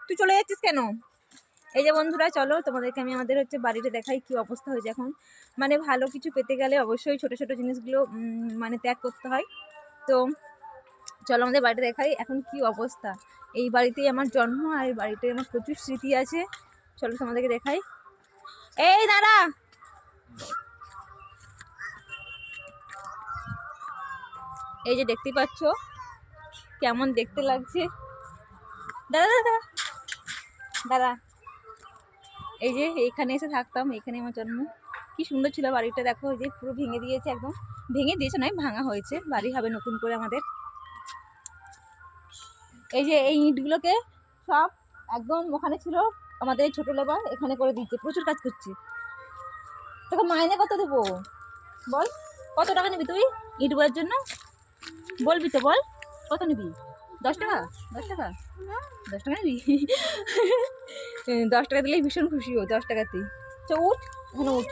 তুই চলে যাচ্ছিস কেন? এই যে বন্ধুরা, চলো তোমাদেরকে আমি আমাদের হচ্ছে বাড়িতে দেখাই কি অবস্থা হয়েছে এখন। মানে ভালো কিছু পেতে গেলে অবশ্যই ছোট ছোট জিনিসগুলো মানে ত্যাগ করতে হয়। তো চলো আমাদের বাড়িতে দেখাই এখন কি অবস্থা। এই বাড়িতেই আমার জন্ম, আর এই বাড়িতে আমার প্রচুর স্মৃতি আছে। চলো তোমাদেরকে দেখাই। এই দাঁড়া, এই যে দেখতে পাচ্ছ কেমন দেখতে লাগছে। দাদা দাদা দাদা, এই যে এইখানে এসে থাকতাম, এখানে আমার জন্ম। কি সুন্দর ছিল বাড়িটা, দেখো এই যে পুরো ভেঙে দিয়েছে, একদম ভেঙে দিয়েছে নয়, ভাঙা হয়েছে, বাড়ি হবে নতুন করে আমাদের। এই যে এই ইঁটগুলোকে সব একদম ওখানে ছিল আমাদের ছোট লেবার, এখানে করে দিচ্ছে, প্রচুর কাজ করছে। তোকে মাইনে কত দেবো বল? কত টাকা নিবি তুই ইট বয়ার জন্য? বলবি তো, বল কত নিবি? 10 টাকা? 10 টাকা? 10 টাকা নিবি? 10 টাকা দিলেই ভীষণ খুশি ও, 10 টাকাতেই। চ উঠ, এখানে উঠ,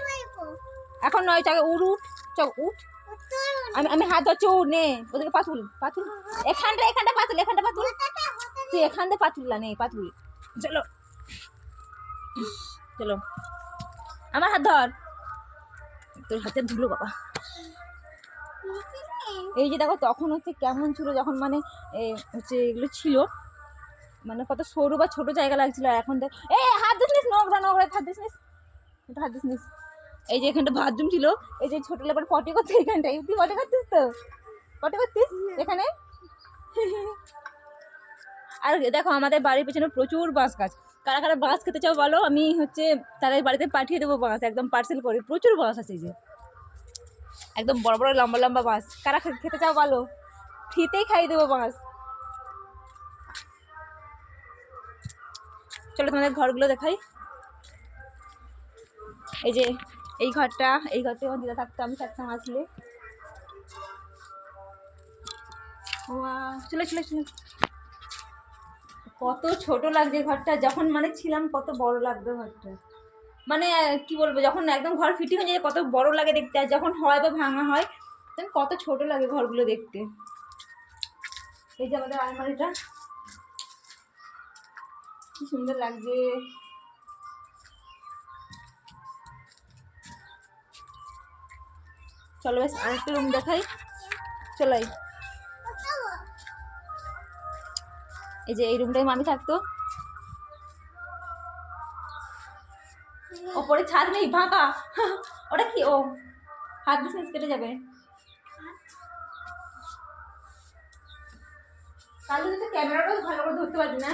এখন নয়, চাকে উঠ উঠ, চ উঠ। আমি হাত ধরছি, উঠ নে, ওদেরকে পাতুল পাতুল, এখানটা পাতুল, এখানটা পাতুল, তুই এখান থেকে পাতুল নে, পাতুল। চলো চলো, আমার হাত ধর, তোর হাতে ধুলো বাবা। এই যে দেখো তখন হচ্ছে কেমন ছিল, যখন মানে হচ্ছে এগুলো ছিল, মানে কত সরু বা ছোট জায়গা লাগছিল। আর এখন দেখ, এই হাত দিস নিস, নোংরা নোংরা, হাত দিস নিস, হাত দিস নিস। এই যে এখানটা বাথরুম ছিল, এই যে ছোট লেবার পটি করতে এখানটায়, তুই পটি করতিস তো, পটি করতিস এখানে। আর দেখো আমাদের বাড়ির পেছনে প্রচুর বাঁশ গাছ। কারা কারা বাঁশ খেতে চাও বলো, আমি হচ্ছে তাদের বাড়িতে পাঠিয়ে দেবো বাঁশ, একদম পার্সেল করে। প্রচুর বাঁশ আছে, এই যে একদম বড় বড় লম্বা লম্বা বাঁশ। কারা খেতে চাও বলো, ফ্রিতেই খাইয়ে দেবো বাঁশ। চলো তোমাদের ঘরগুলো দেখাই। এই যে এই ঘরটা, এই ঘরটা আমার দিদা থাকতো, আমি থাকতাম আসলে। চলে চলে চলে, কত ছোট লাগছে ঘরটা, যখন মানে ছিলাম কত বড় লাগতো ঘরটা। মানে কি বলবো, যখন একদম ঘর ফিটিং হয়ে যায় কত বড় লাগে দেখতে, আর যখন হয় বা ভাঙা হয় তখন কত ছোট লাগে ঘরগুলো দেখতে। এই যে আমাদের আলমারিটা কি সুন্দর লাগছে। চলো বেশ আরেকটা রুম দেখাই, চলাই। এই যে এই রুমটাই মামি থাকতো। ওপরে ছাদ নেই, ফাঁকা। ওটা কি, ও হাত বিজনেস কেটে যাবে। কালকে তো ক্যামেরাটাও ভালো করে ধরতে পারবি না,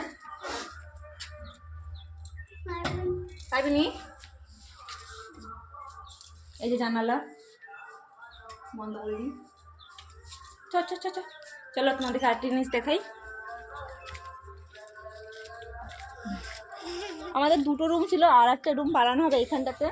পারবি নি। এই যে জানালা বন্ধ করে দিই। চলো তোমাদেরকে আরেকটি জিনিস দেখাই। আমাদের দুটো রুম ছিল, আর একটা রুম বানানো হবে এইখানটাতে।